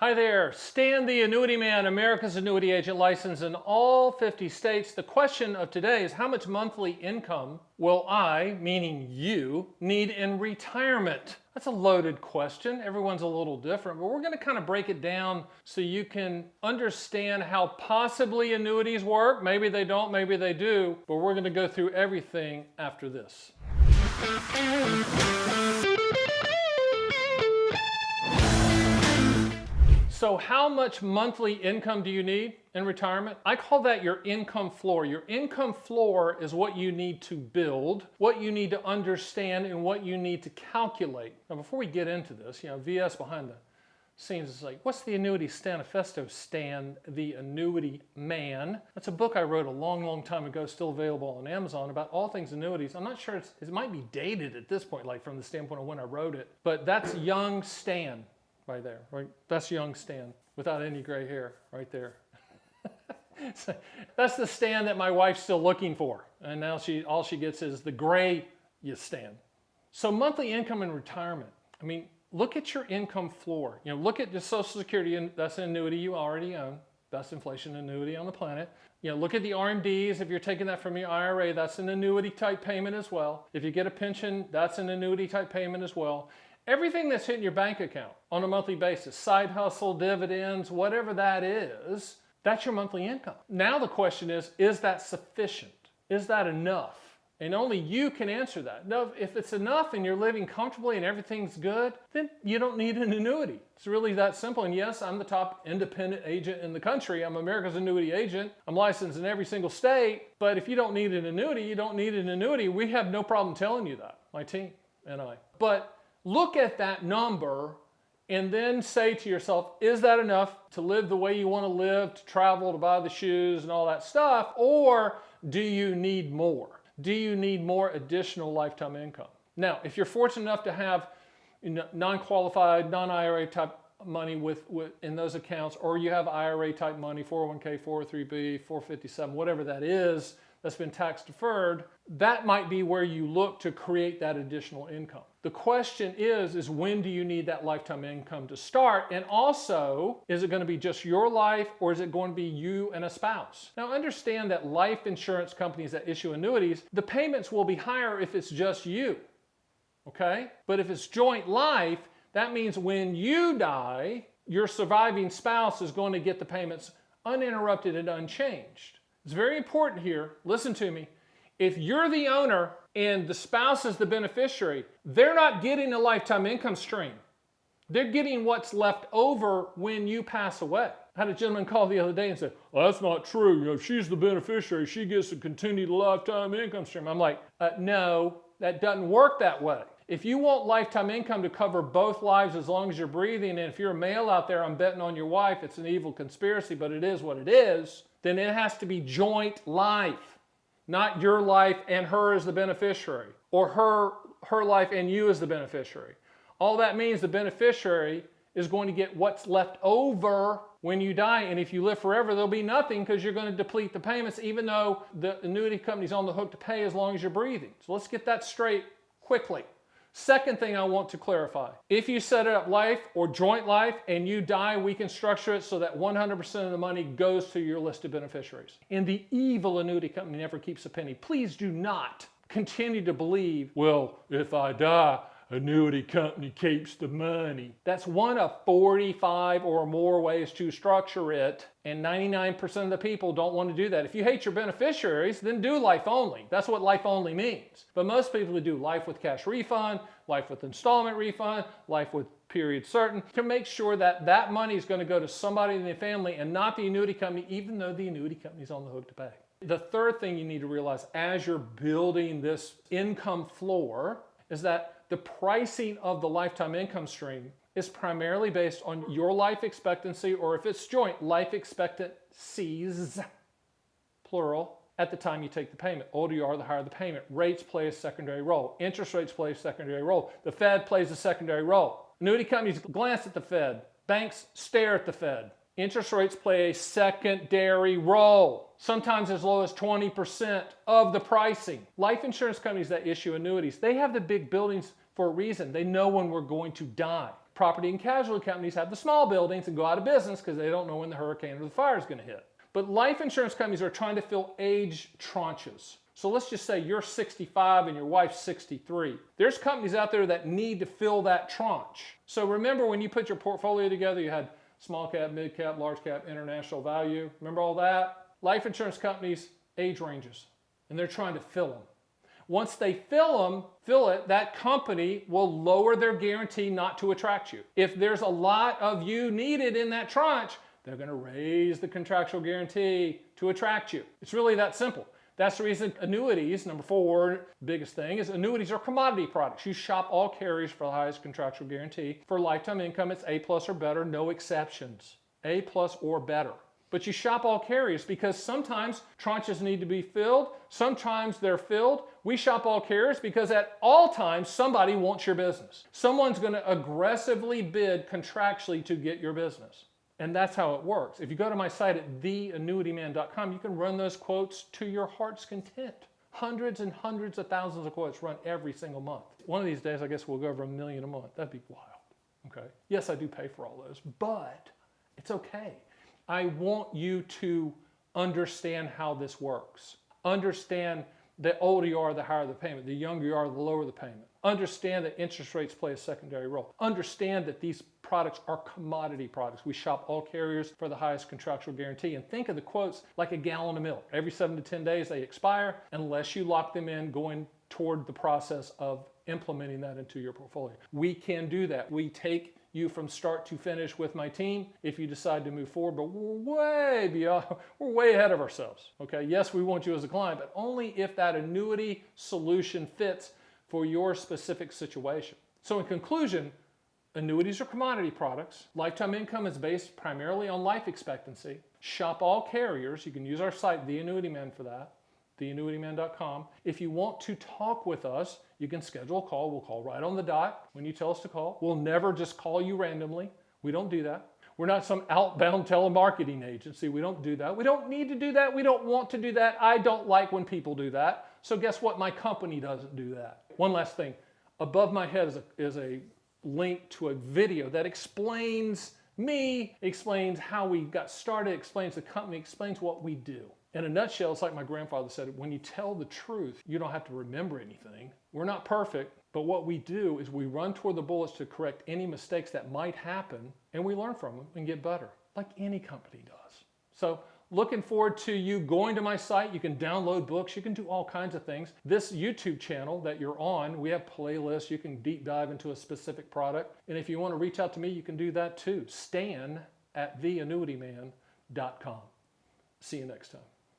Hi there, Stan the Annuity Man, America's annuity agent licensed in all 50 states. The question of today is how much monthly income will I, meaning you, need in retirement? That's a loaded question. Everyone's a little different, but we're going to kind of break it down so you can understand how possibly annuities work. Maybe they don't, maybe they do, but we're going to go through everything after this. So how much monthly income do you need in retirement? I call that your income floor. Your income floor is what you need to build, what you need to understand, and what you need to calculate. Now, before we get into this, VS behind the scenes is like, what's the annuity stanifesto, Stan the Annuity Man? That's a book I wrote a long, long time ago, still available on Amazon, about all things annuities. I'm not sure, it might be dated at this point, like from the standpoint of when I wrote it, but that's young Stan. Right there, right? That's young Stan without any gray hair right there. So that's the Stan that my wife's still looking for. And now all she gets is the gray Stan. So monthly income in retirement. I mean, look at your income floor. Look at the Social Security, and that's an annuity you already own. Best inflation annuity on the planet. Look at the RMDs. If you're taking that from your IRA, that's an annuity type payment as well. If you get a pension, that's an annuity type payment as well. Everything that's hitting your bank account on a monthly basis, side hustle, dividends, whatever that is, that's your monthly income. Now the question is that sufficient? Is that enough? And only you can answer that. Now, if it's enough and you're living comfortably and everything's good, then you don't need an annuity. It's really that simple. And yes, I'm the top independent agent in the country. I'm America's annuity agent. I'm licensed in every single state. But if you don't need an annuity, you don't need an annuity. We have no problem telling you that, my team and I. But look at that number and then say to yourself, is that enough to live the way you want to live, to travel, to buy the shoes and all that stuff? Or do you need more? Do you need more additional lifetime income? Now, if you're fortunate enough to have non-qualified, non-IRA type money in those accounts, or you have IRA type money, 401k, 403b, 457, whatever that is, that's been tax deferred, that might be where you look to create that additional income. The question is when do you need that lifetime income to start? And also, is it going to be just your life, or is it going to be you and a spouse? Now understand that life insurance companies that issue annuities, the payments will be higher if it's just you, okay? But if it's joint life, that means when you die, your surviving spouse is going to get the payments uninterrupted and unchanged. It's very important here, listen to me. If you're the owner and the spouse is the beneficiary, they're not getting a lifetime income stream. They're getting what's left over when you pass away. I had a gentleman call the other day and say, well, that's not true. If she's the beneficiary, she gets a continued lifetime income stream. I'm like, no, that doesn't work that way. If you want lifetime income to cover both lives as long as you're breathing, and if you're a male out there, I'm betting on your wife, it's an evil conspiracy, but it is what it is, then it has to be joint life, not your life and her as the beneficiary, or her life and you as the beneficiary. All that means the beneficiary is going to get what's left over when you die, and if you live forever, there'll be nothing because you're going to deplete the payments, even though the annuity company's on the hook to pay as long as you're breathing. So let's get that straight quickly. Second thing I want to clarify, if you set it up life or joint life and you die, we can structure it so that 100% of the money goes to your listed beneficiaries. And the evil annuity company never keeps a penny. Please do not continue to believe, well, if I die, annuity company keeps the money. That's one of 45 or more ways to structure it, and 99% of the people don't want to do that. If you hate your beneficiaries, then do life only. That's what life only means. But most people do life with cash refund, life with installment refund, life with period certain, to make sure that that money is going to go to somebody in the family and not the annuity company, even though the annuity company is on the hook to pay. The third thing you need to realize as you're building this income floor is that the pricing of the lifetime income stream is primarily based on your life expectancy, or if it's joint, life expectancies, plural, at the time you take the payment. Older you are, the higher the payment. Rates play a secondary role. Interest rates play a secondary role. The Fed plays a secondary role. Annuity companies glance at the Fed. Banks stare at the Fed. Interest rates play a secondary role, sometimes as low as 20% of the pricing. Life insurance companies that issue annuities, they have the big buildings for a reason. They know when we're going to die. Property and casualty companies have the small buildings and go out of business because they don't know when the hurricane or the fire is going to hit. But life insurance companies are trying to fill age tranches. So let's just say you're 65 and your wife's 63. There's companies out there that need to fill that tranche. So remember when you put your portfolio together, you had small cap, mid cap, large cap, international value. Remember all that? Life insurance companies, age ranges, and they're trying to fill them. Once they fill it, that company will lower their guarantee not to attract you. If there's a lot of you needed in that tranche, they're going to raise the contractual guarantee to attract you. It's really that simple. That's the reason annuities, number 4, biggest thing, is annuities are commodity products. You shop all carriers for the highest contractual guarantee. For lifetime income, it's A+ or better, no exceptions. A+ or better. But you shop all carriers because sometimes tranches need to be filled, sometimes they're filled. We shop all carriers because at all times somebody wants your business. Someone's going to aggressively bid contractually to get your business. And that's how it works. If you go to my site at theannuityman.com, you can run those quotes to your heart's content. Hundreds and hundreds of thousands of quotes run every single month. One of these days, I guess we'll go over 1 million a month. That'd be wild. Okay. Yes, I do pay for all those, but it's okay. I want you to understand how this works. Understand the older you are, the higher the payment. The younger you are, the lower the payment. Understand that interest rates play a secondary role. Understand that these products are commodity products. We shop all carriers for the highest contractual guarantee. And think of the quotes like a gallon of milk. Every 7 to 10 days they expire unless you lock them in going toward the process of implementing that into your portfolio. We can do that. We take you from start to finish with my team if you decide to move forward, but we're way ahead of ourselves. Okay, yes, we want you as a client, but only if that annuity solution fits for your specific situation. So in conclusion, annuities are commodity products. Lifetime income is based primarily on life expectancy. Shop all carriers. You can use our site, The Annuity Man, for that. theannuityman.com. If you want to talk with us, you can schedule a call. We'll call right on the dot when you tell us to call. We'll never just call you randomly. We don't do that. We're not some outbound telemarketing agency. We don't do that. We don't need to do that. We don't want to do that. I don't like when people do that. So guess what? My company doesn't do that. One last thing. Above my head is a link to a video that explains me, explains how we got started, explains the company, explains what we do. In a nutshell, it's like my grandfather said, when you tell the truth, you don't have to remember anything. We're not perfect, but what we do is we run toward the bullets to correct any mistakes that might happen, and we learn from them and get better, like any company does. So looking forward to you going to my site. You can download books. You can do all kinds of things. This YouTube channel that you're on, we have playlists. You can deep dive into a specific product. And if you want to reach out to me, you can do that too. Stan at theannuityman.com. See you next time.